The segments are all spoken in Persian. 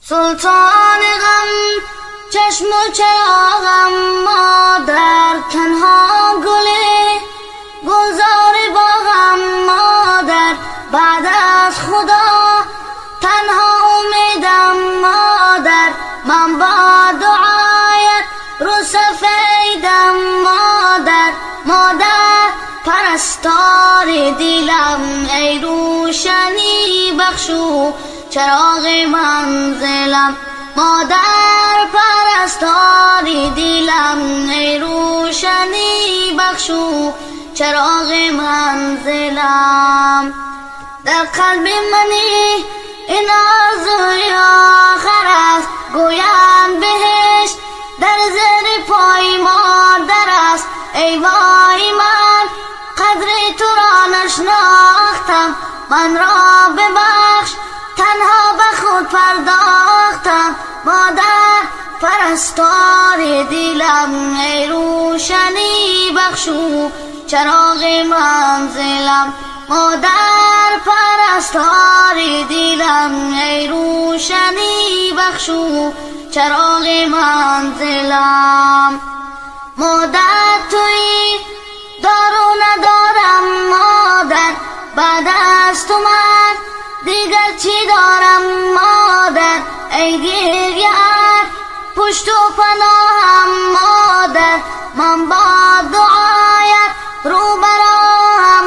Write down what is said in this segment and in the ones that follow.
سلطان غم چشم و چراغم، مادر تنها گله گلزار باغم، مادر بعد از خدا تنها امیدم، مادر من با دعایت رو سفیدم، مادر پرستار دلم، ای روشنی بخشو چراغ منزلم، مادر پرستار دلم، ای روشنی بخشو چراغ منزلم. در قلب منی این آرزوی آخر است، گویم بهش در زیر پای مادر است، ای وای من قدر تو را نشناختم، من را ببخش تنها به خود پرداختم، مادر پرستار دلم، ای روشنی بخشو چراغ منزلم، مادر پرستار دلم، ای روشنی بخشو چراغ منزلم. مادر تویی دارو ندارم، مادر بعد از تو من دیگر چی دارم، مادر ای گریه‌ات پشت و پناهم، مادر من با دعایت رو براهم،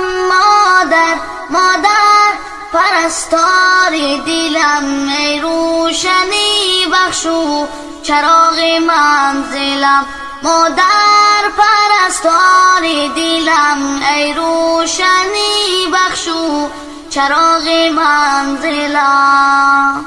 مادر پرستار دلم، ای روشنی بخشو چراغ منزلم، مادر پرستار دلم، ای روشنی بخشو چراغ منزلم.